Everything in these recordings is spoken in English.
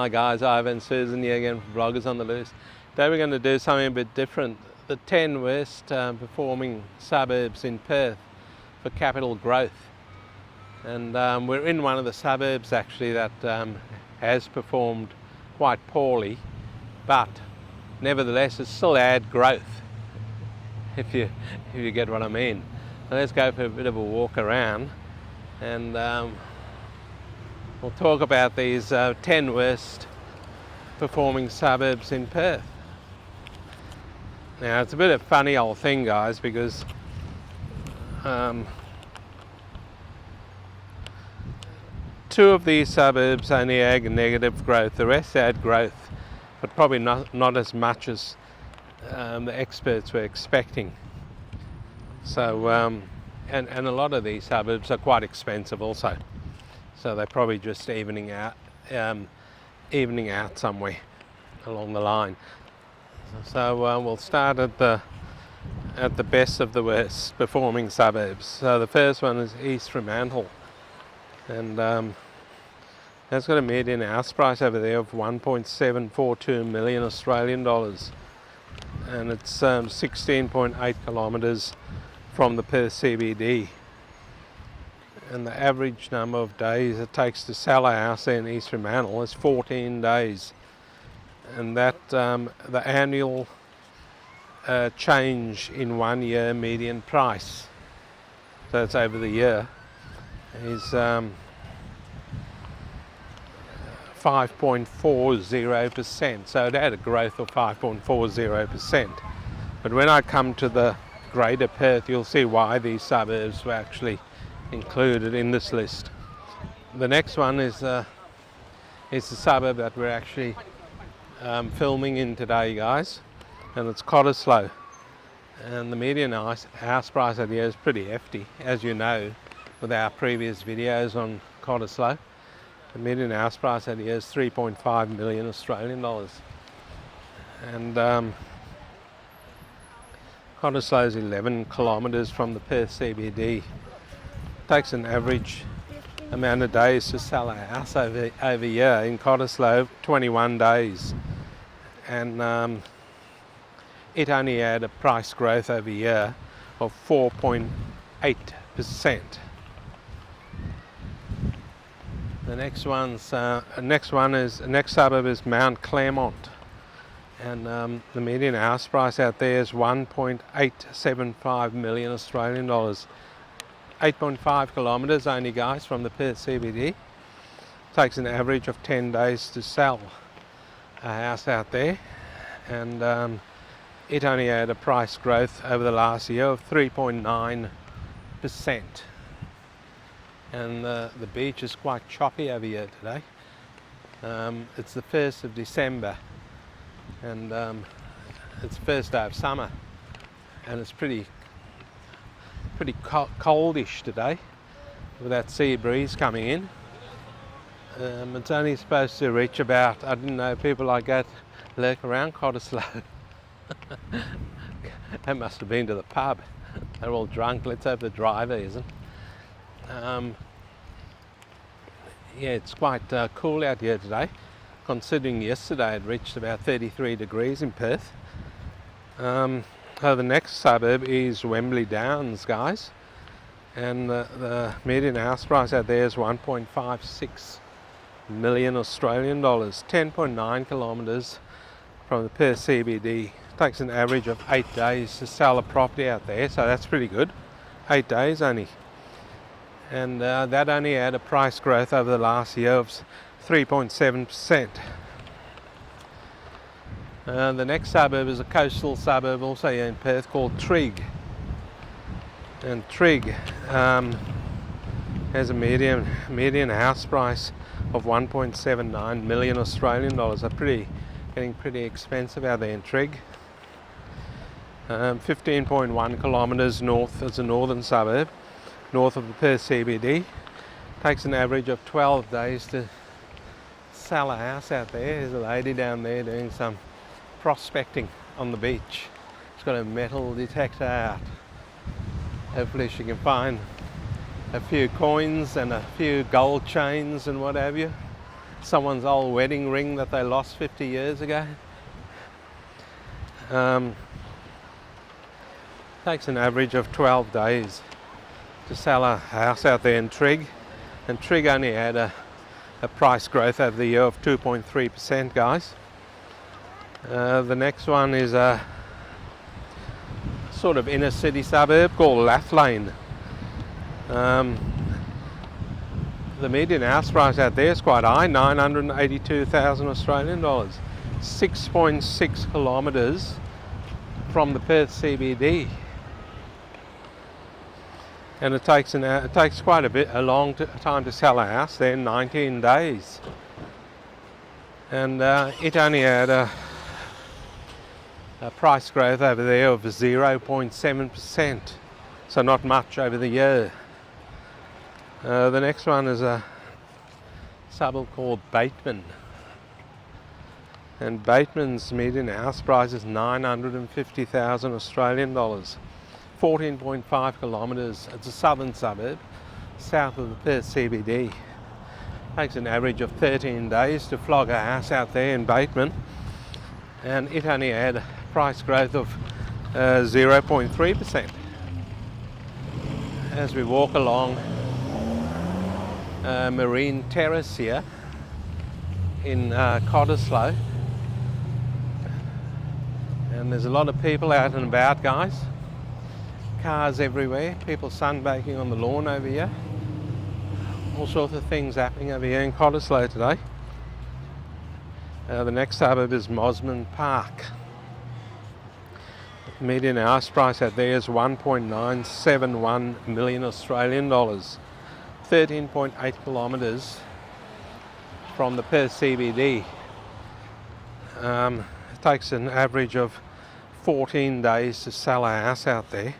Hi guys, Ivan and Susan here again from Vloggers on the Loose. Today we're going to do something a bit different. The 10 worst performing suburbs in Perth for capital growth. And we're in one of the suburbs actually that has performed quite poorly, but nevertheless it's still had growth, if you get what I mean. So let's go for a bit of a walk around and we'll talk about these 10 worst performing suburbs in Perth. Now it's a bit of a funny old thing guys, because two of these suburbs only had negative growth, the rest had growth, but probably not as much as the experts were expecting. So and a lot of these suburbs are quite expensive also, so they're probably just evening out somewhere along the line. So we'll start at the best of the worst performing suburbs. So the first one is East Fremantle, and that's got a median house price over there of 1.742 million Australian dollars, and it's 16.8 kilometres from the Perth CBD. And the average number of days it takes to sell a house in East Fremantle is 14 days. And that the annual change in 1 year median price, so it's over the year, is 5.40%. So it had a growth of 5.40%. But when I come to the Greater Perth, you'll see why these suburbs were actually included in this list. The next one is the suburb that we're actually filming in today guys, and it's Cottesloe, and the median house price out here is pretty hefty, as you know with our previous videos on Cottesloe. The median house price out here is 3.5 million Australian dollars, and Cottesloe is 11 kilometres from the Perth CBD. Takes an average amount of days to sell a house over here in Cottesloe, 21 days, and it only had a price growth over here of 4.8%. The next suburb is Mount Claremont, and the median house price out there is 1.875 million Australian dollars. 8.5 kilometres only guys from the Perth CBD. Takes an average of 10 days to sell a house out there, and it only had a price growth over the last year of 3.9%. And the beach is quite choppy over here today. It's the 1st of December, and it's the first day of summer, and it's pretty coldish today with that sea breeze coming in. It's only supposed to reach about, I didn't know people like that lurk around Cottesloe. They must have been to the pub. They're all drunk. Let's hope the driver isn't. Yeah, it's quite cool out here today, considering yesterday it reached about 33 degrees in Perth. So the next suburb is Wembley Downs guys, and the median house price out there is 1.56 million Australian dollars, 10.9 kilometres from the Perth CBD. Takes an average of 8 days to sell a property out there, so that's pretty good. 8 days only, and that only had a price growth over the last year of 3.7%. The next suburb is a coastal suburb also here in Perth called Trigg, and Trigg has a median house price of 1.79 million Australian dollars. They're getting pretty expensive out there in Trigg. 15.1 kilometres north as a northern suburb, north of the Perth CBD. Takes an average of 12 days to sell a house out there. There's a lady down there doing some prospecting on the beach. She's got a metal detector out. Hopefully she can find a few coins and a few gold chains and what have you. someone's old wedding ring that they lost 50 years ago. Takes an average of 12 days to sell a house out there in Trigg, and Trigg only had a price growth over the year of 2.3%, guys. The next one is a sort of inner city suburb called Lathlain. The median house price out there is quite high, 982,000 Australian dollars, 6.6 kilometres from the Perth CBD. And it takes quite a long time to sell a house there, 19 days. And it only had a price growth over there of 0.7%, so not much over the year. The next one is a suburb called Bateman. And Bateman's median house price is 950,000 Australian dollars. 14.5 kilometres. It's a southern suburb, south of the Perth CBD. Takes an average of 13 days to flog a house out there in Bateman, and it only had a price growth of 0.3%. As we walk along Marine Terrace here in Cottesloe, and there's a lot of people out and about, guys. Cars everywhere, people sunbaking on the lawn over here. All sorts of things happening over here in Cottesloe today. The next suburb is Mosman Park. The median house price out there is 1.971 million Australian dollars. 13.8 kilometres from the Perth CBD. It takes an average of 14 days to sell a house out there.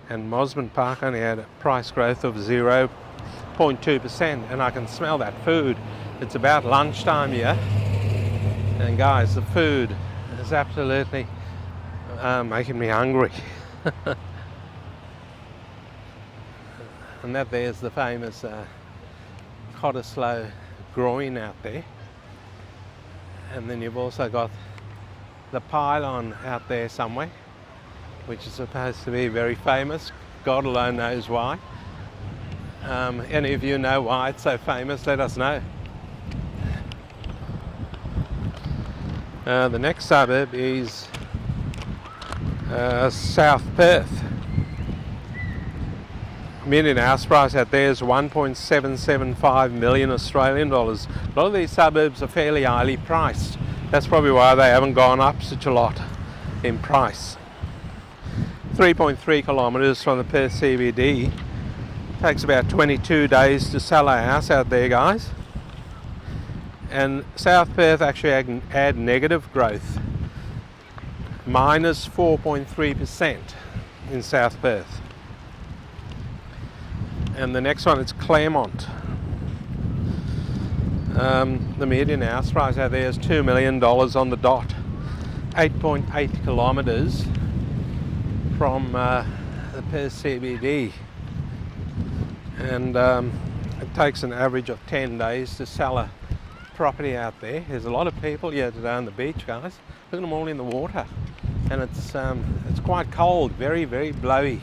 And Mosman Park only had a price growth of 0.2%, and I can smell that food. It's about lunchtime here, and guys, the food is absolutely making me hungry. And that there's the famous Cottesloe groin out there, and then you've also got the pylon out there somewhere, which is supposed to be very famous. God alone knows why. Any of you know why it's so famous? Let us know. The next suburb is South Perth. Median house price out there is 1.775 million Australian dollars. A lot of these suburbs are fairly highly priced. That's probably why they haven't gone up such a lot in price. 3.3 kilometres from the Perth CBD. Takes about 22 days to sell a house out there, guys. And South Perth actually had negative growth, minus 4.3% in South Perth. And the next one is Claremont. The median house price out there is $2 million on the dot, 8.8 kilometres from the Perth CBD, and it takes an average of 10 days to sell a property out there. There's a lot of people here today on the beach, guys. Look at them all in the water, and it's quite cold, very, very blowy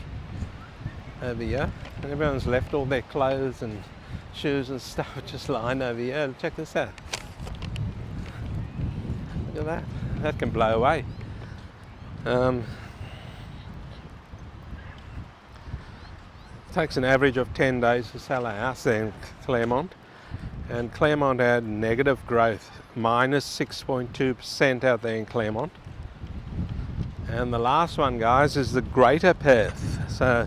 over here, and everyone's left all their clothes and shoes and stuff just lying over here. Check this out. Look at that can blow away. Takes an average of 10 days to sell a house there in Claremont, and Claremont had negative growth, minus 6.2% out there in Claremont. And the last one, guys, is the Greater Perth. So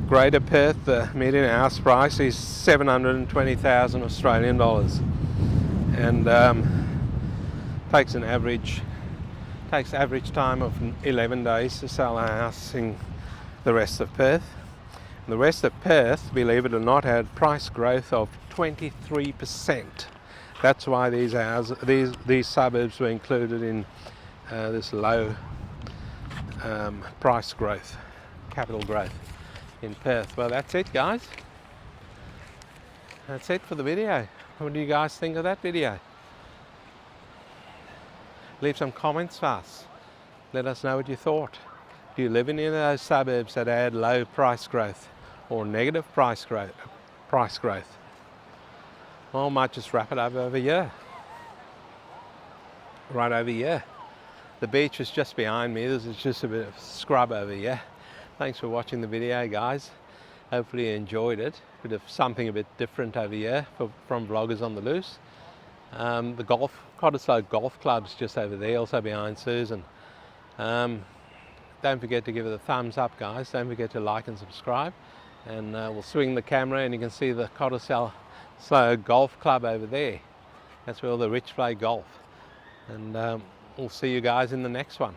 Greater Perth, the median house price is 720,000 Australian dollars, and takes average time of 11 days to sell a house in the rest of Perth. And the rest of Perth, believe it or not, had price growth of 23%. That's why these suburbs were included in this low price growth, capital growth in Perth. Well, that's it, guys. That's it for the video. What do you guys think of that video? leave some comments for us. Let us know what you thought. Do you live in any of those suburbs that had low price growth or negative price growth? Well, I might just wrap it up over here. Right over here. The beach is just behind me. This is just a bit of scrub over here. Thanks for watching the video, guys. Hopefully you enjoyed it. Bit of something a bit different over here from Vloggers on the Loose. The Cottesloe Golf Club's just over there, also behind Susan. Don't forget to give it a thumbs up, guys. Don't forget to like and subscribe. And we'll swing the camera and you can see the Cottesloe Golf Club over there. That's where all the rich play golf. And we'll see you guys in the next one.